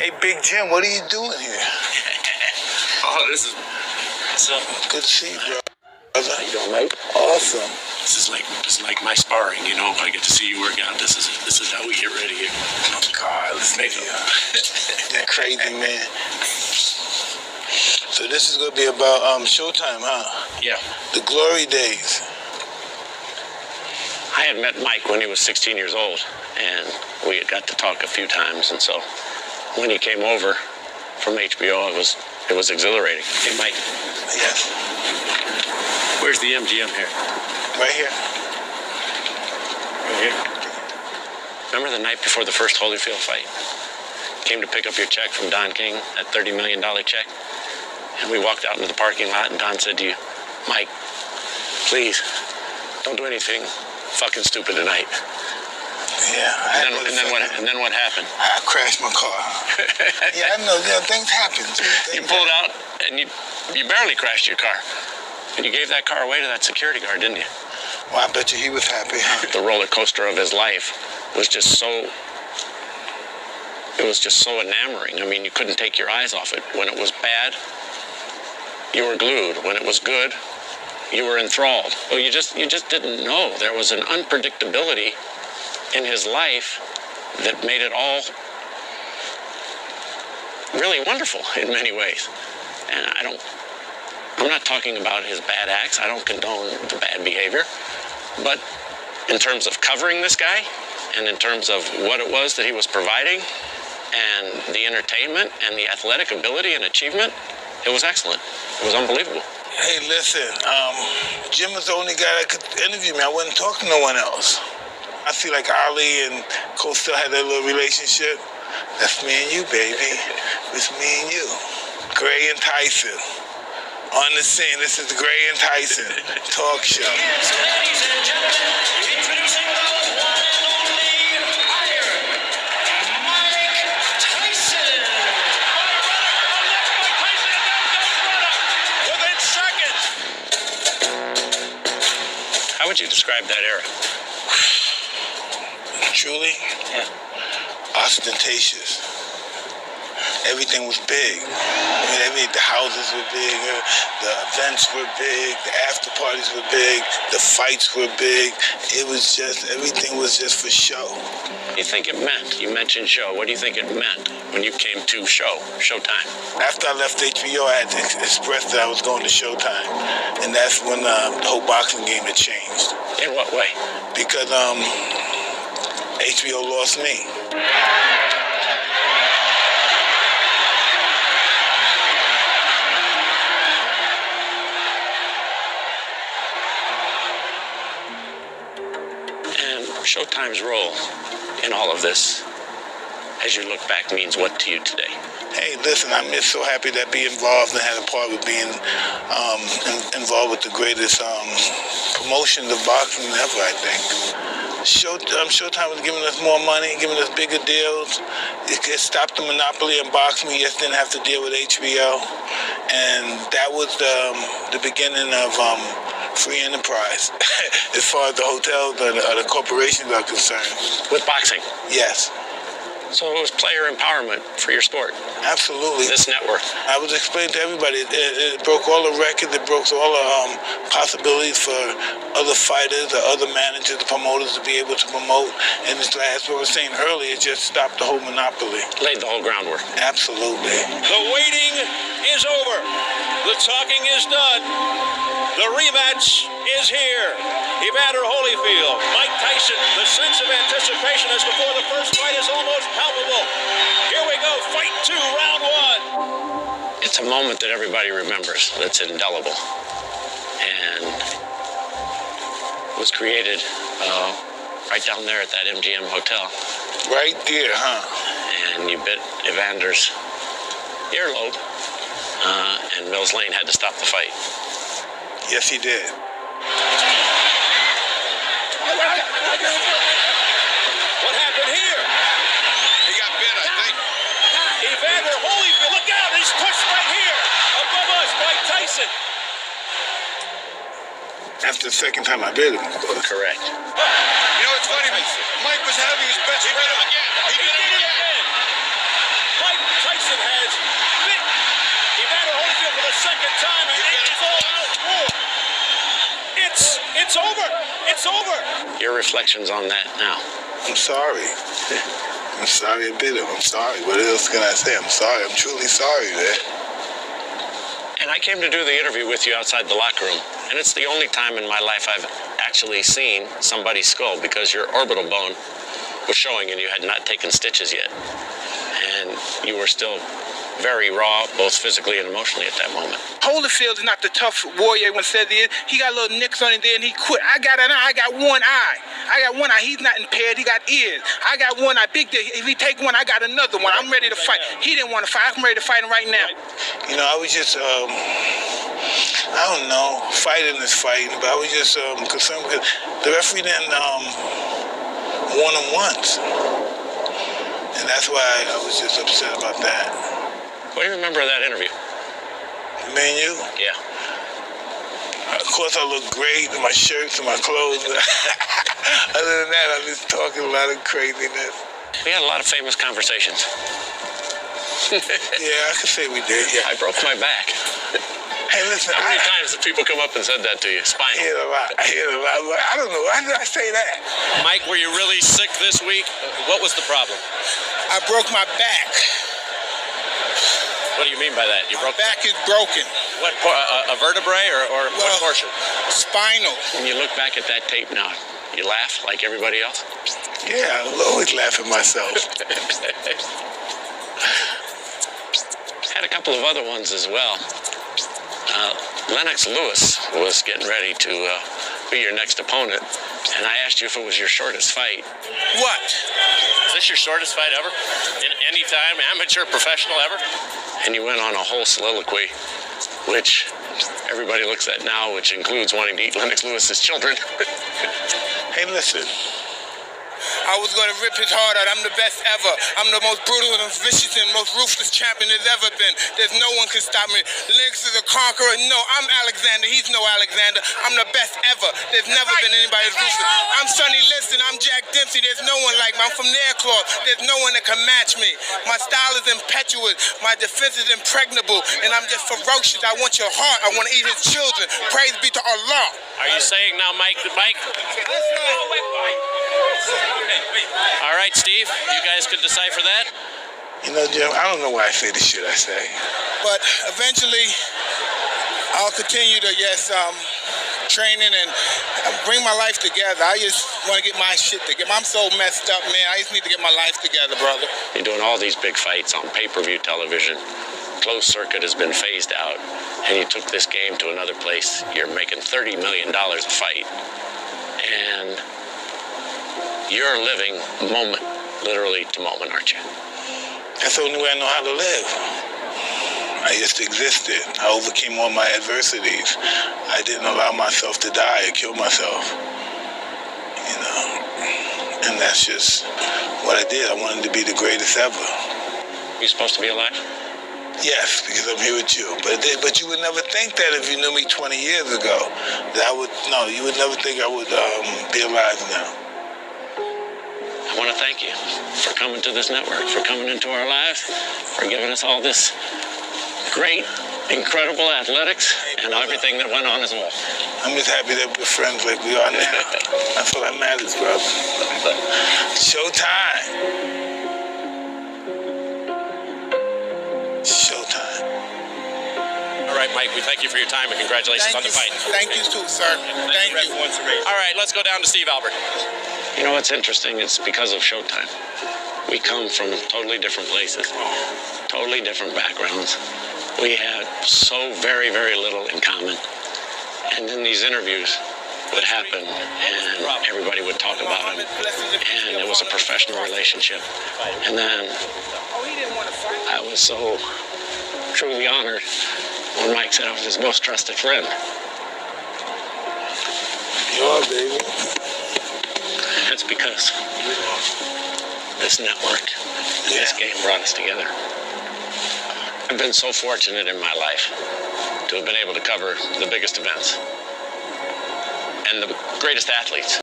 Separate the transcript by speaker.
Speaker 1: Hey, Big Jim, what are you doing here?
Speaker 2: Oh, this is... What's up?
Speaker 1: Good to see you, bro.
Speaker 2: How you doing, mate?
Speaker 1: Awesome.
Speaker 2: This is like my sparring, you know. I get to see you work out. This is how we get ready here.
Speaker 1: Oh, God, let's make it. That crazy, man. So this is going to be about Showtime, huh?
Speaker 2: Yeah.
Speaker 1: The glory days.
Speaker 2: I had met Mike when he was 16 years old, and we had got to talk a few times, and so when he came over from HBO, it was exhilarating. Hey, Mike.
Speaker 1: Yes.
Speaker 2: Where's the MGM here?
Speaker 1: Right here.
Speaker 2: Right here. Remember the night before the first Holyfiel fight? Came to pick up your check from Don King, that $30 million check. And we walked out into the parking lot, and Don said to you, Mike, please, don't do anything fucking stupid tonight.
Speaker 1: Yeah.
Speaker 2: And then what happened?
Speaker 1: I crashed my car. Yeah, I know. Things happen.
Speaker 2: You pulled out, and you barely crashed your car. And you gave that car away to that security guard, didn't you?
Speaker 1: Well, I bet you he was happy, huh?
Speaker 2: The roller coaster of his life was just so... It was just so enamoring. I mean, you couldn't take your eyes off it. When it was bad, you were glued. When it was good, you were enthralled. Well, you just didn't know. There was an unpredictability in his life that made it all really wonderful in many ways. And I'm not talking about his bad acts. I don't condone the bad behavior. But in terms of covering this guy, and in terms of what it was that he was providing, and the entertainment and the athletic ability and achievement, it was excellent. It was unbelievable.
Speaker 1: Hey, listen, Jim was the only guy that could interview me. I wouldn't talk to no one else. I feel like Ali and Cole still had that little relationship. That's me and you, baby. It's me and you. Gray and Tyson. On the scene, this is Gray and Tyson talk show.
Speaker 3: Yes, ladies and gentlemen, introducing the one and only Iron Mike Tyson. Within seconds.
Speaker 2: How would you describe that era?
Speaker 1: Truly?
Speaker 2: Yeah.
Speaker 1: Ostentatious. Everything was big. I mean, the houses were big, the events were big, the after parties were big, the fights were big. It was just, everything was just for show.
Speaker 2: What do you think it meant? You mentioned show. What do you think it meant when you came to Showtime?
Speaker 1: After I left HBO, I had to express that I was going to Showtime. And that's when the whole boxing game had changed.
Speaker 2: In what way?
Speaker 1: Because HBO lost me.
Speaker 2: Showtime's role in all of this, as you look back, means what to you today?
Speaker 1: Hey, listen, I'm just so happy to be involved and had a part with being involved with the greatest promotion of boxing ever, I think. Showtime was giving us more money, giving us bigger deals. It stopped the monopoly in boxing. We just didn't have to deal with HBO. And that was the beginning of free enterprise, as far as the hotels or the corporations are concerned.
Speaker 2: With boxing?
Speaker 1: Yes.
Speaker 2: So it was player empowerment for your sport?
Speaker 1: Absolutely.
Speaker 2: This network?
Speaker 1: I was explaining to everybody, it broke all the records, it broke all the possibilities for other fighters or other managers, promoters to be able to promote. And it's like, as we were saying earlier, it just stopped the whole monopoly.
Speaker 2: Laid the whole groundwork?
Speaker 1: Absolutely.
Speaker 3: The waiting is over. The talking is done. The rematch is here. Evander Holyfield, Mike Tyson. The sense of anticipation as before the first fight is almost palpable. Here we go, fight 2, round 1.
Speaker 2: It's a moment that everybody remembers, that's indelible. And was created right down there at that MGM hotel.
Speaker 1: Right there, huh?
Speaker 2: And you bit Evander's earlobe, and Mills Lane had to stop the fight.
Speaker 1: Yes, he did.
Speaker 3: What happened here?
Speaker 4: He got bit, I think.
Speaker 3: Evander Holyfield, look out! He's pushed right here above us, Mike Tyson.
Speaker 1: That's the second time I bit him.
Speaker 2: Correct.
Speaker 4: You know, it's funny, Mike was having his best friend again. He did it again.
Speaker 3: Mike time, and it's all out. It's over. It's over.
Speaker 2: Your reflections on that now.
Speaker 1: I'm sorry. I'm sorry I bit him. I'm sorry. What else can I say? I'm sorry. I'm truly sorry, man.
Speaker 2: And I came to do the interview with you outside the locker room, and it's the only time in my life I've actually seen somebody's skull because your orbital bone was showing and you had not taken stitches yet. And you were still very raw, both physically and emotionally at that moment.
Speaker 5: Holyfield is not the tough warrior everyone says he is. He got little nicks on it there and he quit. I got an eye. I got one eye. He's not impaired. He got ears. I got one eye. Big deal. If he take one, I got another one. I'm ready to fight. He didn't want to fight. I'm ready to fight him right now.
Speaker 1: You know, I was just, I don't know, fighting is fighting, but I was just concerned because the referee didn't warn him once. And that's why I was just upset about that.
Speaker 2: What do you remember of that interview?
Speaker 1: Me and you?
Speaker 2: Yeah.
Speaker 1: Of course, I look great in my shirts and my clothes. Other than that, I'm just talking a lot of craziness.
Speaker 2: We had a lot of famous conversations.
Speaker 1: Yeah, I could say we did, yeah.
Speaker 2: I broke my back.
Speaker 1: Hey, listen,
Speaker 2: How many times have people come up and said that to you?
Speaker 1: I
Speaker 2: Spinal.
Speaker 1: hear a lot. I don't know. Why did I say that?
Speaker 3: Mike, were you really sick this week? What was the problem?
Speaker 5: I broke my back.
Speaker 3: What do you mean by that? You
Speaker 5: My
Speaker 3: broke
Speaker 5: back is broken.
Speaker 3: what? A vertebrae or what portion?
Speaker 5: Spinal.
Speaker 2: When you look back at that tape now, you laugh like everybody else?
Speaker 1: Yeah, I always laugh at myself.
Speaker 2: Had a couple of other ones as well. Lennox Lewis was getting ready to be your next opponent, and I asked you if it was your shortest fight.
Speaker 5: What?
Speaker 3: Is this your shortest fight ever? In any time, amateur, professional ever?
Speaker 2: And you went on a whole soliloquy, which everybody looks at now, which includes wanting to eat Lennox Lewis's children.
Speaker 1: Hey, listen.
Speaker 5: I was going to rip his heart out. I'm the best ever. I'm the most brutal and vicious and most ruthless champion there's ever been. There's no one can stop me. Lennox is a conqueror. No, I'm Alexander. He's no Alexander. I'm the best ever. There's never been anybody as ruthless. I'm Sonny Liston. I'm Jack Dempsey. There's no one like me. I'm from Nairclaw. There's no one that can match me. My style is impetuous. My defense is impregnable. And I'm just ferocious. I want your heart. I want to eat his children. Praise be to Allah.
Speaker 3: Are you saying now, Mike? All right, Steve, you guys could decipher that?
Speaker 1: You know, Jim, I don't know why I say the shit I say.
Speaker 5: But eventually, I'll continue to, training and bring my life together. I just want to get my shit together. I'm so messed up, man. I just need to get my life together, brother.
Speaker 2: You're doing all these big fights on pay-per-view television. Closed circuit has been phased out, and you took this game to another place. You're making $30 million a fight. And you're living moment, literally to moment, aren't you?
Speaker 1: That's the only way I know how to live. I just existed. I overcame all my adversities. I didn't allow myself to die or kill myself. You know, and that's just what I did. I wanted to be the greatest ever.
Speaker 2: You supposed to be alive?
Speaker 1: Yes, because I'm here with you. But you would never think that if you knew me 20 years ago. You would never think I would be alive now.
Speaker 2: I want to thank you for coming to this network, for coming into our lives, for giving us all this great, incredible athletics and everything that went on as well.
Speaker 1: I'm just happy that we're friends like we are now. That's all that matters, brother. Showtime. Showtime.
Speaker 3: All right, Mike, we thank you for your time and congratulations on the fight.
Speaker 5: Thank you too, sir. Thank you.
Speaker 3: All right, let's go down to Steve Albert.
Speaker 2: You know what's interesting? It's because of Showtime. We come from totally different places, totally different backgrounds. We had so very, very little in common. And then these interviews would happen, and everybody would talk about them, and it was a professional relationship. And then I was so truly honored when Mike said I was his most trusted friend.
Speaker 1: You are, baby.
Speaker 2: That's because this network and this game brought us together. I've been so fortunate in my life to have been able to cover the biggest events and the greatest athletes.